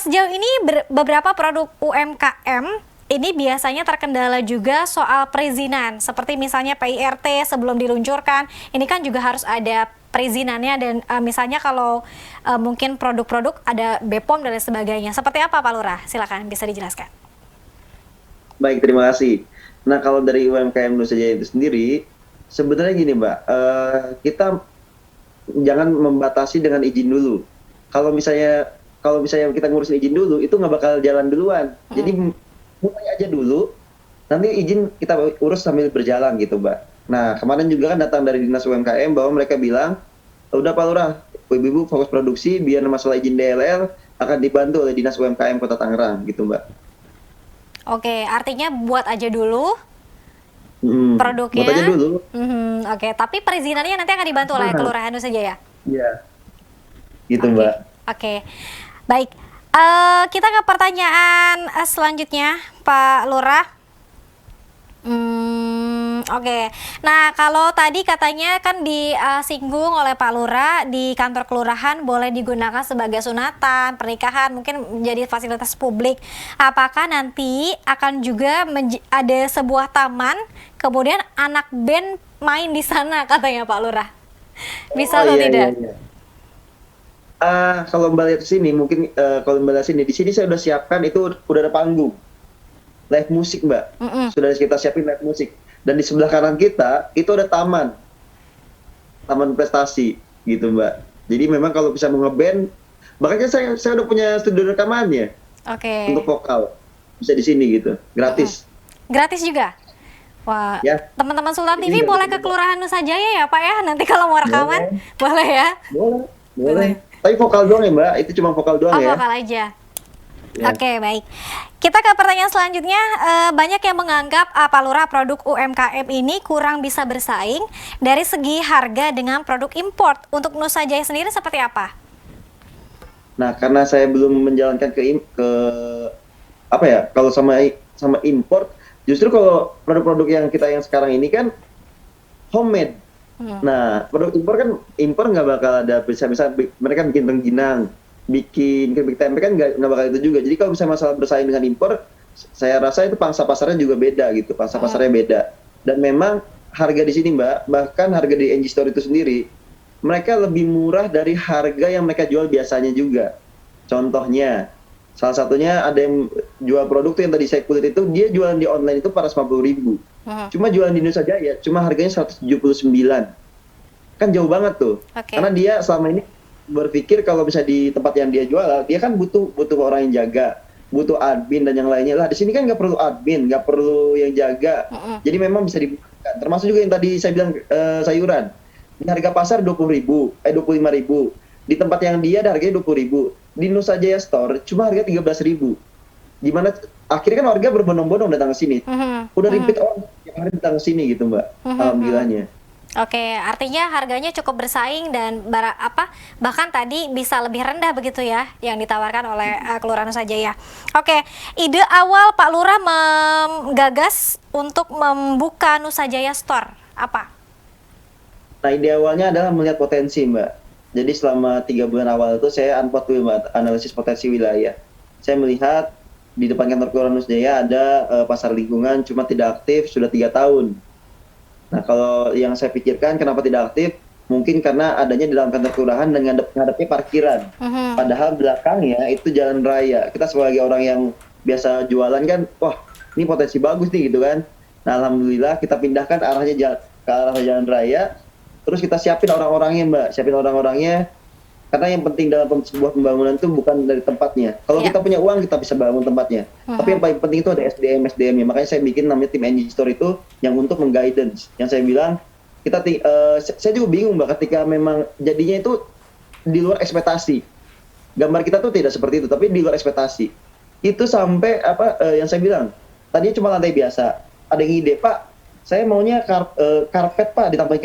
sejauh ini beberapa produk UMKM ini biasanya terkendala juga soal perizinan. Seperti misalnya PIRT sebelum diluncurkan, ini kan juga harus ada perizinannya. Dan misalnya kalau mungkin produk-produk ada BPOM dan lain sebagainya. Seperti apa Pak Lurah? Silakan bisa dijelaskan. Baik, terima kasih. Nah, kalau dari UMKM Nusa Jaya itu sendiri, sebenarnya gini Mbak, kita jangan membatasi dengan izin dulu. Kalau misalnya kita ngurusin izin dulu, itu nggak bakal jalan duluan. Jadi mulai aja dulu, nanti izin kita urus sambil berjalan gitu Mbak. Nah, kemarin juga kan datang dari Dinas UMKM bahwa mereka bilang, udah Pak Lurah, ibu-ibu fokus produksi, biar masalah izin DLL akan dibantu oleh Dinas UMKM Kota Tangerang gitu Mbak. Oke, artinya buat aja dulu produknya. Buat aja dulu. Oke, tapi perizinannya nanti akan dibantu oleh Kelurahan Nusa Jaya. Iya. Gitu Mbak. Oke, baik. Kita ke pertanyaan selanjutnya, Pak Lurah. Oke. Nah, kalau tadi katanya kan disinggung oleh Pak Lurah di kantor kelurahan boleh digunakan sebagai sunatan, pernikahan, mungkin menjadi fasilitas publik. Apakah nanti akan juga ada sebuah taman, kemudian anak band main di sana katanya Pak Lurah? Bisa atau tidak? Iya. Kalau Mbak lihat sini, mungkin kalau Mbak lihat sini, di sini saya udah siapkan itu udah ada panggung. Live musik Mbak, sudah kita siapin live musik. Dan di sebelah kanan kita itu ada taman prestasi gitu Mbak. Jadi memang kalau bisa mau ngeband, bahkan saya udah punya studio rekamannya. Oke. Untuk vokal bisa di sini gitu, gratis. Gratis juga. Wah, ya. Teman-teman Sultan TV boleh ke Kelurahan Nusa Jaya ya Pak ya, nanti kalau mau rekaman boleh ya. Boleh. Tapi vokal doang ya Mbak, itu cuma vokal doang ya. Vokal aja. Ya. Oke, baik. Kita ke pertanyaan selanjutnya. Banyak yang menganggap Pak Lurah produk UMKM ini kurang bisa bersaing dari segi harga dengan produk import. Untuk Nusa Jaya sendiri seperti apa? Nah, karena saya belum menjalankan ke apa ya? Kalau sama import, justru kalau produk-produk yang kita yang sekarang ini kan homemade. Nah, produk impor nggak bakal ada bisa mereka bikin rengginang, bikin keripik tempe kan nggak bakal itu juga. Jadi kalau bisa masalah bersaing dengan impor, saya rasa itu pangsa pasarnya juga beda gitu, pangsa pasarnya beda. Dan memang harga di sini Mbak, bahkan harga di NG Store itu sendiri, mereka lebih murah dari harga yang mereka jual biasanya juga. Contohnya, salah satunya ada yang jual produk tuh yang tadi saya kulit itu, dia jualan di online itu 450.000. Cuma jualan di Nusa Jaya, cuma harganya 179. Kan jauh banget tuh. Karena dia selama ini berpikir kalau bisa di tempat yang dia jual, dia kan butuh orang yang jaga, butuh admin dan yang lainnya lah. Di sini kan nggak perlu admin, nggak perlu yang jaga. Jadi memang bisa dibuka. Termasuk juga yang tadi saya bilang sayuran. Di harga pasar 25.000. Di tempat yang dia ada harganya 20.000. Di Nusa Jaya Store cuma harga 13.000. Gimana akhirnya kan warga berbondong-bondong datang ke sini. Udah repeat orang yang hari datang ke sini gitu Mbak. Alhamdulillahnya. Oke, artinya harganya cukup bersaing dan bahkan tadi bisa lebih rendah begitu ya yang ditawarkan oleh Kelurahan Nusa Jaya. Oke, ide awal Pak Lurah menggagas untuk membuka Nusa Jaya Store apa? Nah, ide awalnya adalah melihat potensi Mbak. Jadi selama 3 bulan awal itu saya unpot dulu Mbak, analisis potensi wilayah. Saya melihat di depan kantor Kelurahan Nusa Jaya ada pasar lingkungan cuma tidak aktif sudah 3 tahun. Nah, kalau yang saya pikirkan kenapa tidak aktif, mungkin karena adanya di dalam kantor kelurahan dan ngadepnya parkiran. Padahal belakangnya itu jalan raya. Kita sebagai orang yang biasa jualan kan, wah ini potensi bagus nih gitu kan. Nah, alhamdulillah kita pindahkan arahnya ke arah jalan raya. Terus kita siapin orang-orangnya Mbak, karena yang penting dalam sebuah pembangunan itu bukan dari tempatnya. Kalau kita punya uang kita bisa bangun tempatnya. Tapi yang paling penting itu ada SDM-nya. Makanya saya bikin namanya tim NG Store itu yang untuk meng-guidance. Yang saya bilang saya juga bingung Mbak ketika memang jadinya itu di luar ekspektasi. Gambar kita tuh tidak seperti itu, tapi di luar ekspektasi. Itu sampai yang saya bilang, tadinya cuma lantai biasa. Ada yang ide, Pak, saya maunya karpet Pak, ditambahin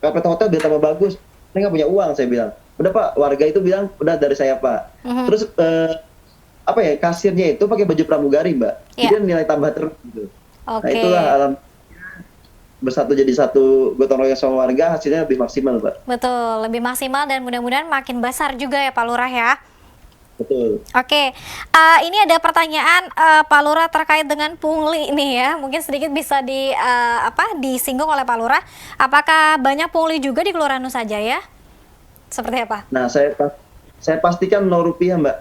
karpet hotel biar tambah bagus. Saya nggak punya uang, saya bilang. Udah Pak, warga itu bilang udah dari saya Pak. Terus kasirnya itu pakai baju pramugari Mbak. Jadi nilai tambah terus gitu. Nah itulah bersatu jadi satu gotong royong sama warga, hasilnya lebih maksimal Mbak. Betul, lebih maksimal dan mudah-mudahan makin besar juga ya Pak Lurah ya. Betul. Oke, ini ada pertanyaan Pak Lurah terkait dengan pungli nih ya. Mungkin sedikit bisa disinggung oleh Pak Lurah. Apakah banyak pungli juga di Kelurahan Nusa Jaya? Seperti apa? Nah, saya pastikan Rp0 Mbak.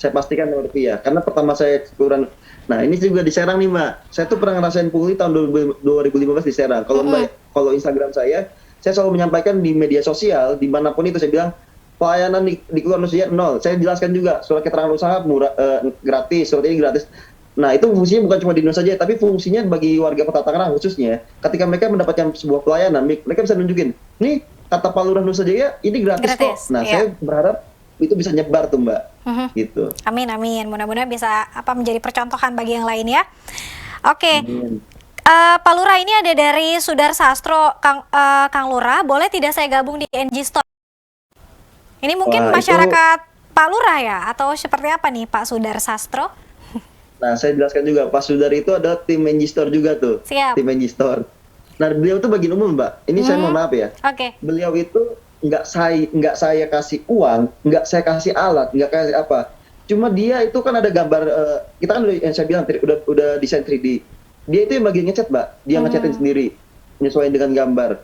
Saya pastikan Rp0 karena pertama saya kelurahan. Nah, ini juga di Serang nih Mbak. Saya tuh pernah ngerasain pungli tahun 2015 di Serang. Kalau Instagram saya selalu menyampaikan di media sosial dimanapun itu saya bilang pelayanan di Kelurahan Nusa Jaya 0. Saya jelaskan juga surat keterangan usaha murah, gratis, surat ini gratis. Nah, itu fungsinya bukan cuma di Nusa Jaya, tapi fungsinya bagi warga Kota Tangerang khususnya. Ketika mereka mendapatkan sebuah pelayanan, mereka bisa nunjukin, nih kata Pak Lurah Nusa Jaya ini gratis kok. Gratis, Nah, iya. saya berharap itu bisa nyebar tuh Mbak. Mhm. Gitu. Amin, amin. Mudah-mudahan bisa menjadi percontohan bagi yang lain ya. Oke. Amin. Pak Lurah, ini ada dari Sudar Sastro, Kang Lurah, boleh tidak saya gabung di NG Store? Ini mungkin Wah, masyarakat Pak Lurah ya, atau seperti apa nih Pak Sudar Sastro? Nah, saya jelaskan juga, Pak Sudar itu adalah tim NG Store juga tuh. Siap. Tim NG Store. Nah, beliau tuh bagian umum, Mbak. Ini saya mohon maaf ya. Oke. Beliau itu nggak saya kasih uang, nggak saya kasih alat, nggak kasih apa. Cuma dia itu kan ada gambar, kita kan yang saya bilang tadi, udah desain 3D. Dia itu yang bagian ngecat, Mbak. Dia ngecatin sendiri, menyesuaikan dengan gambar.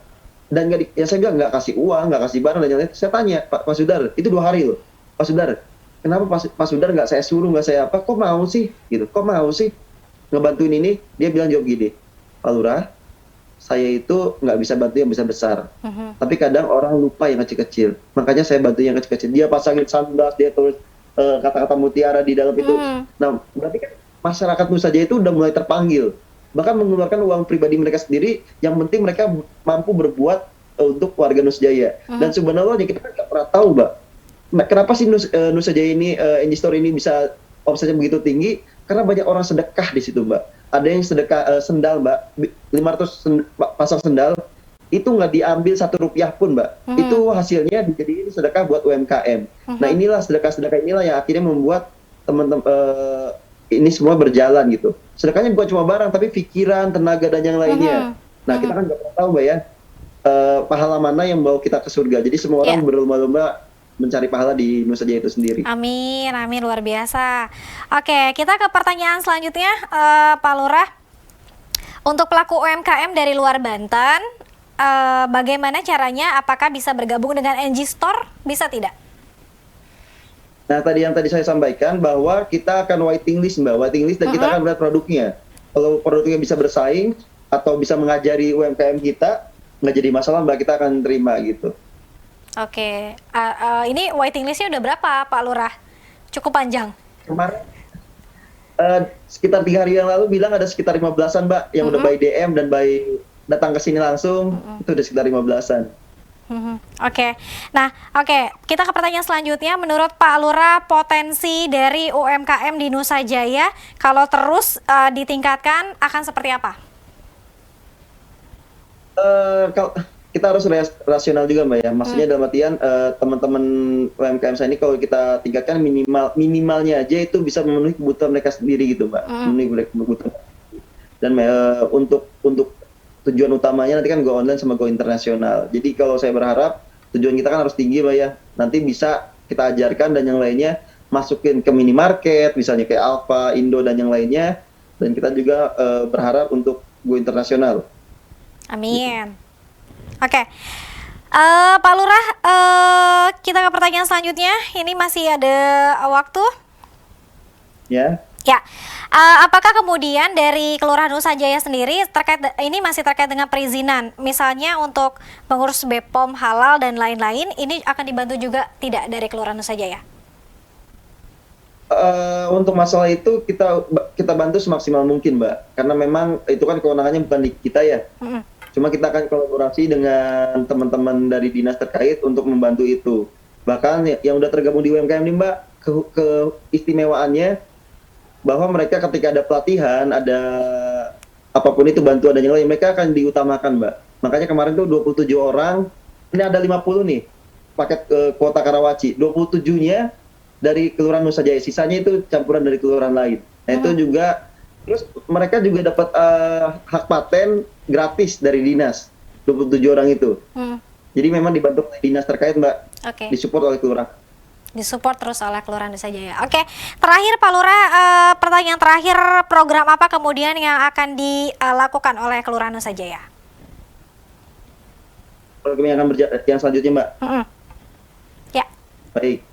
Dan yang saya bilang nggak kasih uang, nggak kasih barang dan yang lain. Saya tanya, Pak Sudar, itu 2 hari loh. Pak Sudar, kenapa Pak Sudar nggak saya suruh, nggak saya apa? Kok mau sih? Gitu. Kok mau sih ngebantuin ini? Dia bilang jawab gini, Pak Lurah, saya itu nggak bisa bantu yang besar-besar. Tapi kadang orang lupa yang kecil-kecil. Makanya saya bantu yang kecil-kecil. Dia pasangin sunblock, dia tulis kata-kata mutiara di dalam itu. Nah, berarti kan masyarakat Nusa Jaya itu udah mulai terpanggil. Bahkan mengeluarkan uang pribadi mereka sendiri, yang penting mereka mampu berbuat untuk warga Nusa Jaya. Dan subhanallah kita kan nggak pernah tahu, Mbak. Kenapa sih Nusa Jaya ini, NG Store ini bisa omsetnya begitu tinggi? Karena banyak orang sedekah di situ, Mbak. Ada yang sedekah sendal, Mbak, 500 pasang sendal, itu nggak diambil 1 rupiah pun, Mbak. Itu hasilnya dijadiin sedekah buat UMKM. Nah, inilah sedekah-sedekah inilah yang akhirnya membuat teman-teman ini semua berjalan gitu. Sedekahnya bukan cuma barang, tapi pikiran, tenaga, dan yang lainnya. Nah, kita kan nggak pernah tahu, Mbak ya, pahala mana yang membawa kita ke surga. Jadi semua orang berlomba-lomba mencari pahala di Nusa Jaya itu sendiri. Amin, amin, luar biasa. Oke, kita ke pertanyaan selanjutnya, Pak Lurah. Untuk pelaku UMKM dari luar Banten, bagaimana caranya? Apakah bisa bergabung dengan NG Store? Bisa tidak? Nah, tadi saya sampaikan bahwa kita akan waiting list, Mbak. Waiting list dan kita akan melihat produknya. Kalau produknya bisa bersaing atau bisa mengajari UMKM kita, nggak jadi masalah, Mbak. Kita akan terima gitu. Oke, ini waiting listnya udah berapa, Pak Lurah? Cukup panjang. Kemarin sekitar 3 hari yang lalu bilang ada sekitar 15-an, Mbak, yang udah by DM dan by datang ke sini langsung, itu udah sekitar 15-an. Oke. Nah, kita ke pertanyaan selanjutnya. Menurut Pak Lurah, potensi dari UMKM di Nusa Jaya kalau terus ditingkatkan akan seperti apa? Kalau kita harus rasional juga, Mbak ya. Maksudnya dalam artian teman-teman UMKM saya ini kalau kita tingkatkan minimalnya aja itu bisa memenuhi kebutuhan mereka sendiri gitu, Mbak. Memenuhi kebutuhan. Dan untuk tujuan utamanya nanti kan go online sama go internasional. Jadi kalau saya berharap tujuan kita kan harus tinggi, Mbak ya. Nanti bisa kita ajarkan dan yang lainnya masukin ke minimarket, misalnya kayak Alfa, Indo dan yang lainnya. Dan kita juga berharap untuk go internasional. Amin. Oke. Pak Lurah, kita ke pertanyaan selanjutnya. Ini masih ada waktu? Ya. Ya, apakah kemudian dari Kelurahan Nusa Jaya sendiri ini masih terkait dengan perizinan, misalnya untuk mengurus BPOM halal dan lain-lain, ini akan dibantu juga tidak dari Kelurahan Nusa Jaya? Untuk masalah itu kita bantu semaksimal mungkin, Mbak, karena memang itu kan kewenangannya bukan di kita ya. Cuma kita akan kolaborasi dengan teman-teman dari dinas terkait untuk membantu itu. Bahkan yang udah tergabung di UMKM ini, Mbak, keistimewaannya bahwa mereka ketika ada pelatihan, ada apapun itu bantuan dan yang lain, mereka akan diutamakan, Mbak. Makanya kemarin tuh 27 orang, ini ada 50 nih paket kuota Karawaci. 27-nya dari Kelurahan Nusa Jaya, sisanya itu campuran dari kelurahan lain. Nah, itu juga, terus mereka juga dapat hak paten gratis dari dinas, 27 orang itu. Jadi memang dibantu oleh dinas terkait, Mbak. Disupport oleh kelurahan. Disupport terus oleh Kelurahan Nusa Jaya. Oke, terakhir Pak Lurah, pertanyaan terakhir, program apa kemudian yang akan dilakukan oleh Kelurahan Nusa Jaya? Program yang selanjutnya, Mbak. Ya. Baik.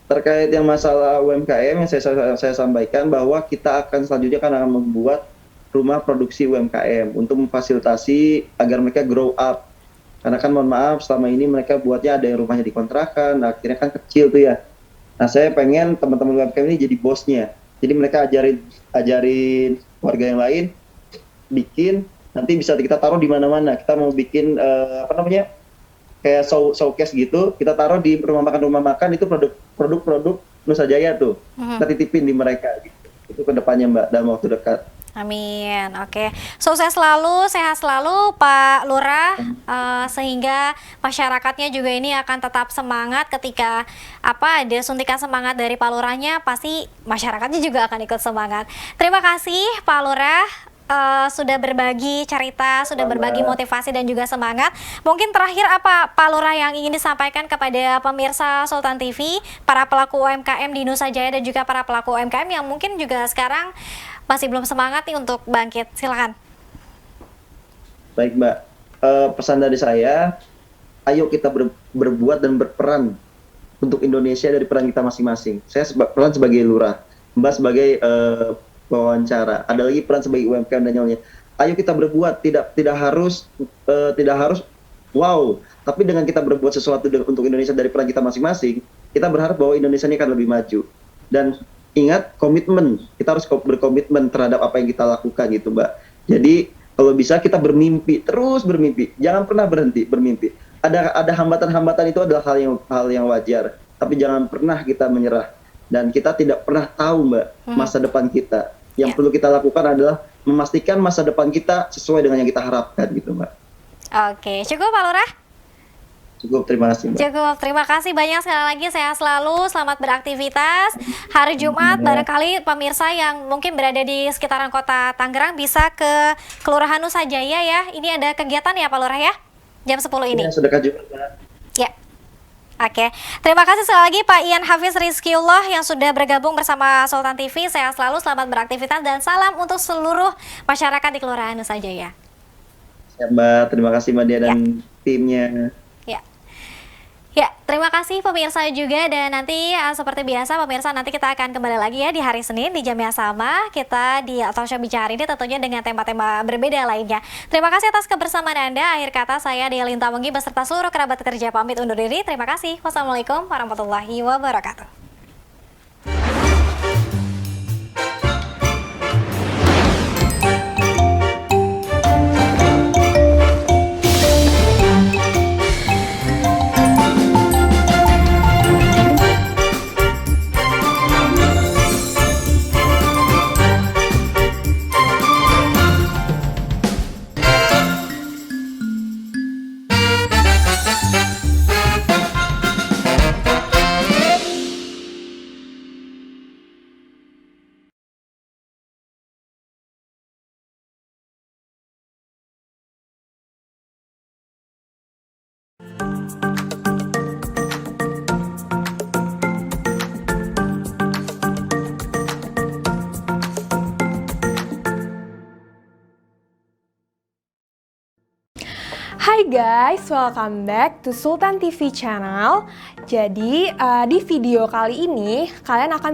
Terkait yang masalah UMKM yang saya sampaikan bahwa kita akan selanjutnya akan membuat rumah produksi UMKM untuk memfasilitasi agar mereka grow up. Karena kan mohon maaf selama ini mereka buatnya ada yang rumahnya dikontrakan, nah akhirnya kan kecil tuh ya. Nah, saya pengen teman-teman UMKM ini jadi bosnya. Jadi mereka ajarin warga yang lain bikin, nanti bisa kita taruh di mana-mana. Kita mau bikin kayak showcase gitu, kita taruh di rumah makan itu produk Nusa Jaya tuh. Kita titipin di mereka gitu. Itu kedepannya Mbak dalam waktu dekat. Amin. Oke, sukses selalu, sehat selalu Pak Lurah, sehingga masyarakatnya juga ini akan tetap semangat ketika ada suntikan semangat dari Pak Lurahnya, pasti masyarakatnya juga akan ikut semangat. Terima kasih Pak Lurah. Sudah berbagi cerita, sudah berbagi motivasi dan juga semangat. Mungkin terakhir apa Pak Lurah yang ingin disampaikan kepada pemirsa Sultan TV, para pelaku UMKM di Nusa Jaya dan juga para pelaku UMKM yang mungkin juga sekarang masih belum semangat nih untuk bangkit. Silakan. Baik Mbak, pesan dari saya, ayo kita berbuat dan berperan untuk Indonesia dari peran kita masing-masing. Saya peran sebagai lurah, Mbak sebagai wawancara, ada lagi peran sebagai UMKM dan nyawanya. Ayo kita berbuat, tidak harus wow, tapi dengan kita berbuat sesuatu untuk Indonesia dari peran kita masing-masing, kita berharap bahwa Indonesia ini akan lebih maju. Dan ingat komitmen, kita harus berkomitmen terhadap apa yang kita lakukan gitu Mbak. Jadi kalau bisa kita bermimpi, terus bermimpi, jangan pernah berhenti bermimpi. Ada hambatan-hambatan itu adalah hal yang wajar, tapi jangan pernah kita menyerah. Dan kita tidak pernah tahu Mbak masa depan kita. Yang perlu kita lakukan adalah memastikan masa depan kita sesuai dengan yang kita harapkan gitu Mbak. Oke, cukup Pak Lurah? Cukup, terima kasih Mbak. Cukup, terima kasih banyak sekali lagi, sehat selalu, selamat beraktivitas. Hari Jumat, barangkali pemirsa yang mungkin berada di sekitaran kota Tangerang bisa ke Kelurahan Nusa Jaya ya. Ini ada kegiatan ya Pak Lurah ya? Jam 10 ini. Ya, sedekah juga Mbak. Ya. Oke, terima kasih sekali lagi Pak Ian Hafiz Rizkiullah yang sudah bergabung bersama Sultan TV. Sehat selalu, selamat beraktivitas, dan salam untuk seluruh masyarakat di Kelurahan Nusa Jaya. Ya Mbak, terima kasih Mbak Dia dan timnya. Ya, terima kasih pemirsa juga, dan nanti seperti biasa pemirsa, nanti kita akan kembali lagi ya di hari Senin di jam yang sama, kita di Talkshow Bicara ini tentunya dengan tema-tema berbeda lainnya. Terima kasih atas kebersamaan Anda. Akhir kata saya Dea Linta Menggi beserta seluruh kerabat kerja pamit undur diri. Terima kasih. Wassalamualaikum warahmatullahi wabarakatuh. Hai guys, welcome back to Sultan TV channel. Jadi di video kali ini kalian akan